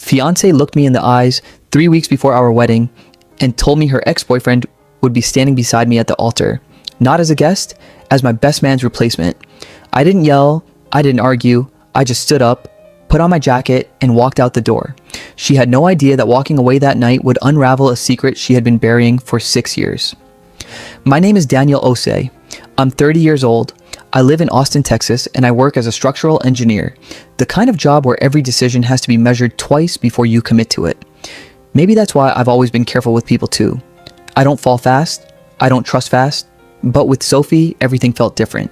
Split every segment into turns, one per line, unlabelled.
Fiancée looked me in the eyes 3 weeks before our wedding and told me her ex-boyfriend would be standing beside me at the altar, not as a guest, as my best man's replacement. I didn't yell, I didn't argue, I just stood up, put on my jacket, and walked out the door. She had no idea that walking away that night would unravel a secret she had been burying for 6 years. My name is Daniel Osei. I'm 30 years old. I live in Austin, Texas, and I work as a structural engineer, the kind of job where every decision has to be measured twice before you commit to it. Maybe that's why I've always been careful with people too. I don't fall fast, I don't trust fast, but with Sophie, everything felt different.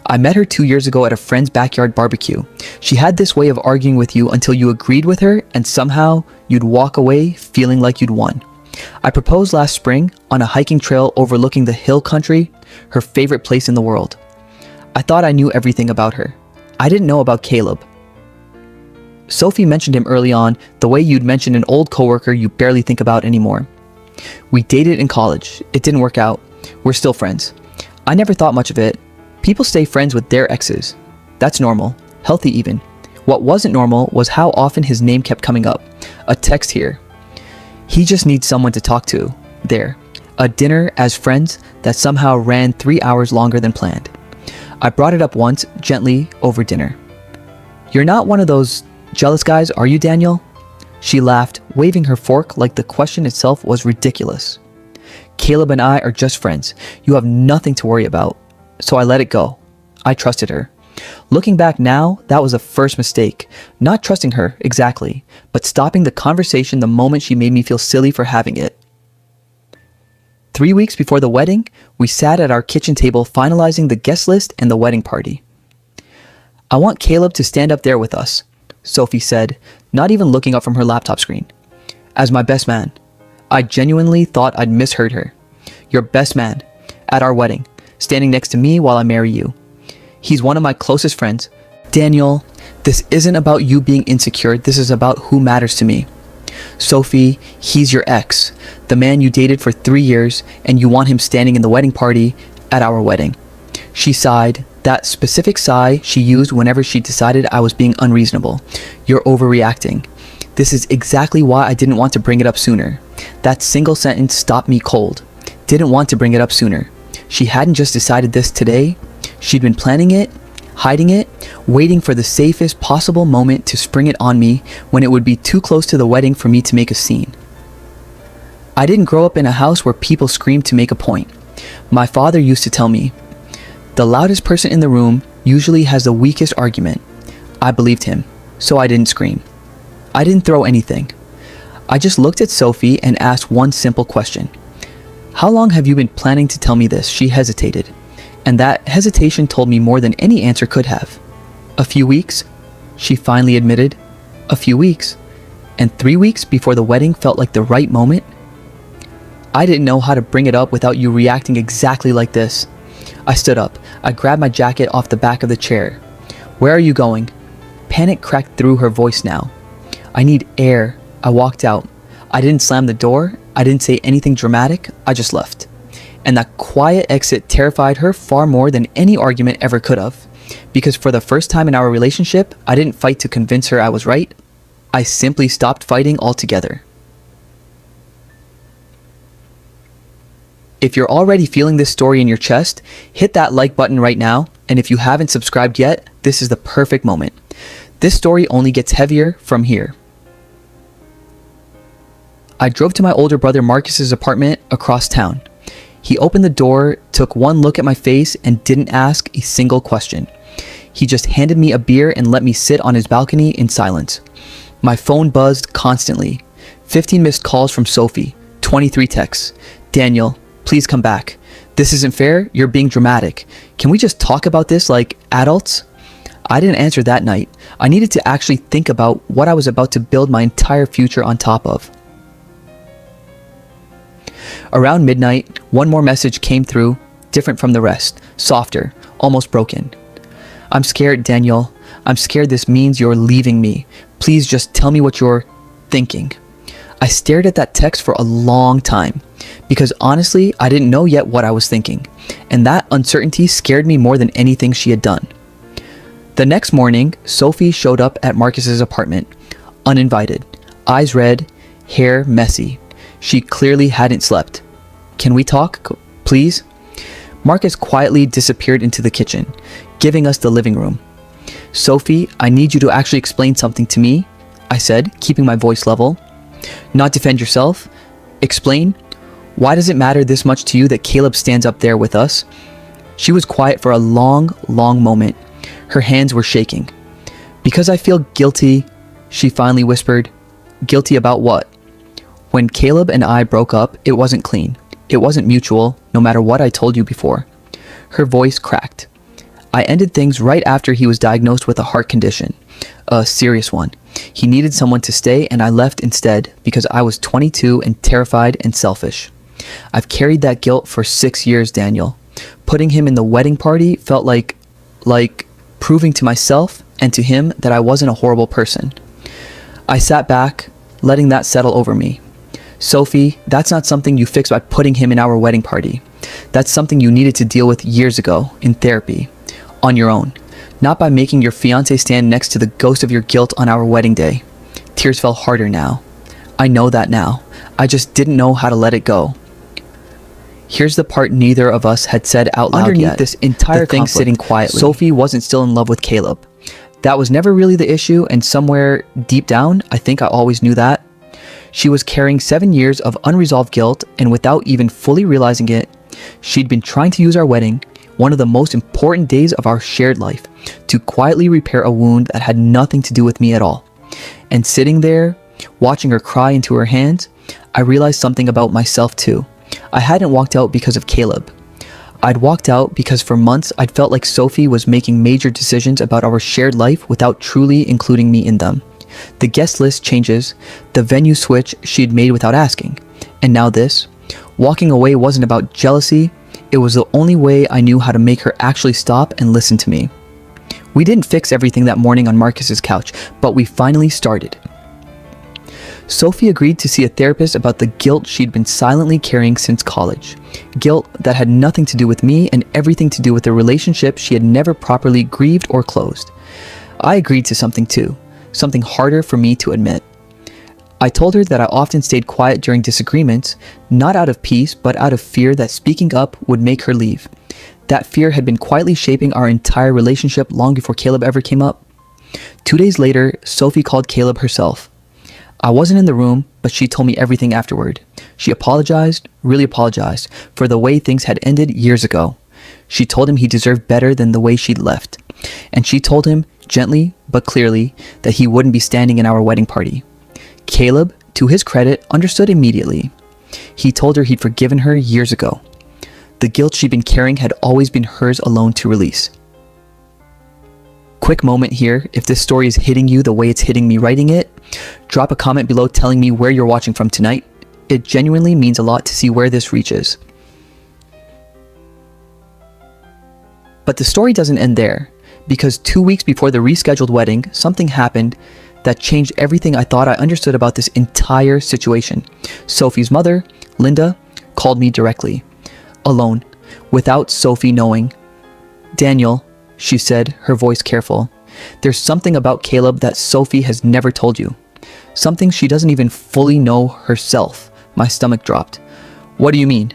I met her 2 years ago at a friend's backyard barbecue. She had this way of arguing with you until you agreed with her, and somehow you'd walk away feeling like you'd won. I proposed last spring on a hiking trail overlooking the hill country, her favorite place in the world. I thought I knew everything about her. I didn't know about Caleb. Sophie mentioned him early on, the way you'd mention an old coworker you barely think about anymore. We dated in college. It didn't work out. We're still friends. I never thought much of it. People stay friends with their exes. That's normal, healthy even. What wasn't normal was how often his name kept coming up. A text here. He just needs someone to talk to. There. A dinner as friends that somehow ran 3 hours longer than planned. I brought it up once, gently, over dinner. You're not one of those jealous guys, are you, Daniel? She laughed, waving her fork like the question itself was ridiculous. Caleb and I are just friends. You have nothing to worry about. So I let it go. I trusted her. Looking back now, that was a first mistake. Not trusting her, exactly, but stopping the conversation the moment she made me feel silly for having it. 3 weeks before the wedding, we sat at our kitchen table finalizing the guest list and the wedding party. I want Caleb to stand up there with us, Sophie said, not even looking up from her laptop screen. As my best man. I genuinely thought I'd misheard her. Your best man, at our wedding, standing next to me while I marry you. He's one of my closest friends. Daniel, this isn't about you being insecure, this is about who matters to me. Sophie, he's your ex, the man you dated for 3 years, and you want him standing in the wedding party at our wedding. She sighed, that specific sigh she used whenever she decided I was being unreasonable. You're overreacting. This is exactly why I didn't want to bring it up sooner. That single sentence stopped me cold. Didn't want to bring it up sooner. She hadn't just decided this today. She'd been planning it, hiding it, waiting for the safest possible moment to spring it on me when it would be too close to the wedding for me to make a scene. I didn't grow up in a house where people screamed to make a point. My father used to tell me, the loudest person in the room usually has the weakest argument. I believed him, so I didn't scream. I didn't throw anything. I just looked at Sophie and asked one simple question. How long have you been planning to tell me this? She hesitated. And that hesitation told me more than any answer could have. A few weeks, she finally admitted. A few weeks. And 3 weeks before the wedding felt like the right moment. I didn't know how to bring it up without you reacting exactly like this. I stood up. I grabbed my jacket off the back of the chair. Where are you going? Panic cracked through her voice now. I need air. I walked out. I didn't slam the door. I didn't say anything dramatic. I just left. And that quiet exit terrified her far more than any argument ever could have. Because for the first time in our relationship, I didn't fight to convince her I was right. I simply stopped fighting altogether. If you're already feeling this story in your chest, hit that like button right now. And if you haven't subscribed yet, this is the perfect moment. This story only gets heavier from here. I drove to my older brother Marcus's apartment across town. He opened the door, took one look at my face, and didn't ask a single question. He just handed me a beer and let me sit on his balcony in silence. My phone buzzed constantly. 15 missed calls from Sophie, 23 texts. Daniel, please come back. This isn't fair. You're being dramatic. Can we just talk about this like adults? I didn't answer that night. I needed to actually think about what I was about to build my entire future on top of. Around midnight, one more message came through, different from the rest, softer, almost broken. I'm scared, Daniel. I'm scared this means you're leaving me. Please just tell me what you're thinking. I stared at that text for a long time, because honestly, I didn't know yet what I was thinking, and that uncertainty scared me more than anything she had done. The next morning, Sophie showed up at Marcus's apartment, uninvited. eyes red, hair messy. She clearly hadn't slept. "Can we talk, please?" Marcus quietly disappeared into the kitchen, giving us the living room. "Sophie, I need you to actually explain something to me," I said, keeping my voice level. "Not defend yourself. Explain. Why does it matter this much to you that Caleb stands up there with us?" She was quiet for a long, long moment. Her hands were shaking. "Because I feel guilty," she finally whispered. "Guilty about what?" "When Caleb and I broke up, it wasn't clean. It wasn't mutual, no matter what I told you before." Her voice cracked. "I ended things right after he was diagnosed with a heart condition. A serious one. He needed someone to stay, and I left instead because I was 22 and terrified and selfish. I've carried that guilt for 6 years, Daniel. Putting him in the wedding party felt like proving to myself and to him that I wasn't a horrible person." I sat back, letting that settle over me. "Sophie, that's not something you fix by putting him in our wedding party. That's something you needed to deal with years ago, in therapy, on your own. Not by making your fiancé stand next to the ghost of your guilt on our wedding day." Tears fell harder now. "I know that now. I just didn't know how to let it go." Here's the part neither of us had said out loud Underneath yet. this entire
The thing
conflict,
sitting quietly.
Sophie wasn't still in love with Caleb. That was never really the issue, and somewhere deep down, I think I always knew that. She was carrying 7 years of unresolved guilt, and without even fully realizing it, she'd been trying to use our wedding, one of the most important days of our shared life, to quietly repair a wound that had nothing to do with me at all. And sitting there, watching her cry into her hands, I realized something about myself too. I hadn't walked out because of Caleb. I'd walked out because for months I'd felt like Sophie was making major decisions about our shared life without truly including me in them. The guest list changes, the venue switch she'd made without asking. And now this. Walking away wasn't about jealousy, it was the only way I knew how to make her actually stop and listen to me. We didn't fix everything that morning on Marcus's couch, but we finally started. Sophie agreed to see a therapist about the guilt she'd been silently carrying since college. Guilt that had nothing to do with me and everything to do with a relationship she had never properly grieved or closed. I agreed to something too, something harder for me to admit. I told her that I often stayed quiet during disagreements, not out of peace, but out of fear that speaking up would make her leave. That fear had been quietly shaping our entire relationship long before Caleb ever came up. 2 days later, Sophie called Caleb herself. I wasn't in the room, but she told me everything afterward. She apologized, really apologized, for the way things had ended years ago. She told him he deserved better than the way she'd left. And she told him, gently but clearly, that he wouldn't be standing in our wedding party. Caleb, to his credit, understood immediately. He told her he'd forgiven her years ago. The guilt she'd been carrying had always been hers alone to release. Quick moment here, if this story is hitting you the way it's hitting me writing it, drop a comment below telling me where you're watching from tonight. It genuinely means a lot to see where this reaches. But the story doesn't end there, because 2 weeks before the rescheduled wedding, something happened that changed everything I thought I understood about this entire situation. Sophie's mother, Linda, called me directly, alone, without Sophie knowing. "Daniel," she said, her voice careful, "there's something about Caleb that Sophie has never told you. Something she doesn't even fully know herself." My stomach dropped. "What do you mean?"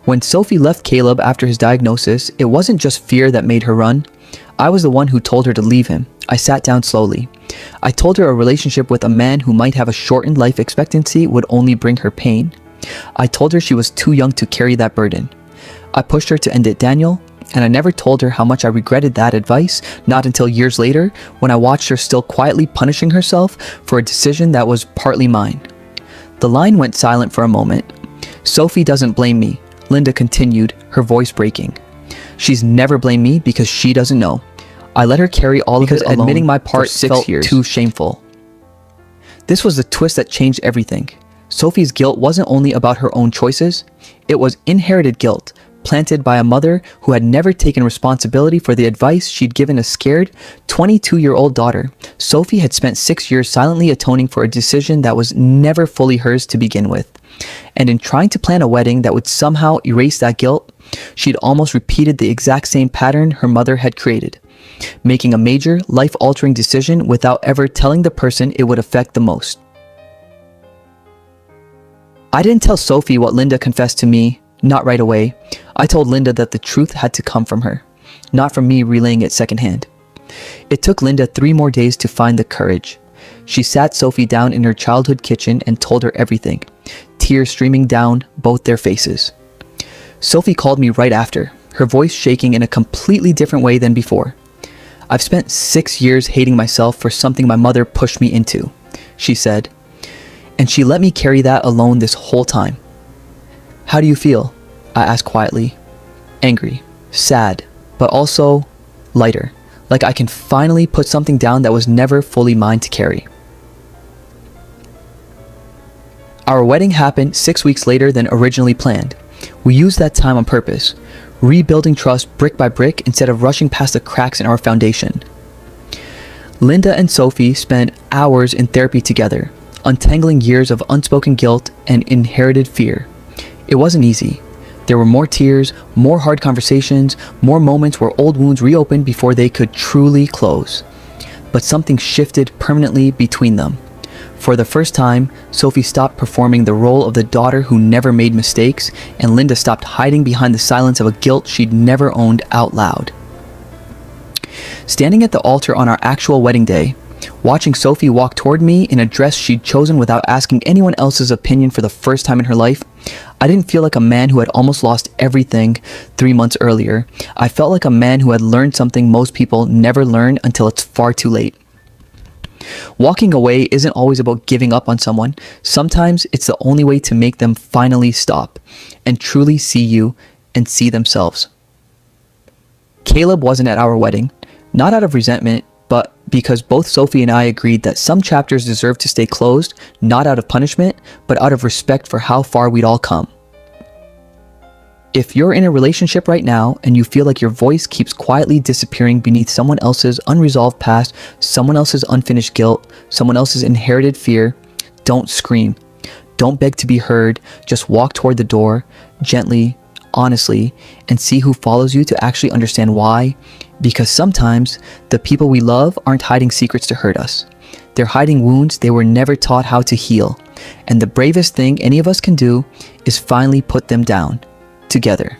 When Sophie left Caleb after his diagnosis, it wasn't just fear that made her run. I was the one who told her to leave him. I sat down slowly. I told her a relationship with a man who might have a shortened life expectancy would only bring her pain. I told her she was too young to carry that burden. I pushed her to end it, Daniel, and I never told her how much I regretted that advice, not until years later, when I watched her still quietly punishing herself for a decision that was partly mine. The line went silent for a moment. "Sophie doesn't blame me," Linda continued, her voice breaking. "She's never blamed me because she doesn't know. I let her carry all of it alone. Admitting my part felt too shameful." This was the twist that changed everything. Sophie's guilt wasn't only about her own choices, it was inherited guilt, planted by a mother who had never taken responsibility for the advice she'd given a scared 22-year-old daughter. Sophie had spent 6 years silently atoning for a decision that was never fully hers to begin with. And in trying to plan a wedding that would somehow erase that guilt, she'd almost repeated the exact same pattern her mother had created, making a major, life-altering decision without ever telling the person it would affect the most. I didn't tell Sophie what Linda confessed to me, not right away. I told Linda that the truth had to come from her, not from me relaying it secondhand. It took Linda 3 more days to find the courage. She sat Sophie down in her childhood kitchen and told her everything, tears streaming down both their faces. Sophie called me right after, her voice shaking in a completely different way than before. I've spent 6 years hating myself for something my mother pushed me into, she said, and she let me carry that alone this whole time. How do you feel? I asked quietly. Angry, sad, but also lighter, like I can finally put something down that was never fully mine to carry. Our wedding happened 6 weeks later than originally planned. We used that time on purpose, rebuilding trust brick by brick instead of rushing past the cracks in our foundation. Linda and Sophie spent hours in therapy together, untangling years of unspoken guilt and inherited fear. It wasn't easy. There were more tears, more hard conversations, more moments where old wounds reopened before they could truly close. But something shifted permanently between them. For the first time, Sophie stopped performing the role of the daughter who never made mistakes, and Linda stopped hiding behind the silence of a guilt she'd never owned out loud. Standing at the altar on our actual wedding day, watching Sophie walk toward me in a dress she'd chosen without asking anyone else's opinion for the first time in her life, I didn't feel like a man who had almost lost everything 3 months earlier. I felt like a man who had learned something most people never learn until it's far too late. Walking away isn't always about giving up on someone. Sometimes it's the only way to make them finally stop and truly see you and see themselves. Caleb wasn't at our wedding, not out of resentment, but because both Sophie and I agreed that some chapters deserve to stay closed, not out of punishment, but out of respect for how far we'd all come. If you're in a relationship right now and you feel like your voice keeps quietly disappearing beneath someone else's unresolved past, someone else's unfinished guilt, someone else's inherited fear, don't scream. Don't beg to be heard. Just walk toward the door, gently, honestly, and see who follows you to actually understand why. Because sometimes the people we love aren't hiding secrets to hurt us. They're hiding wounds they were never taught how to heal. And the bravest thing any of us can do is finally put them down. Together.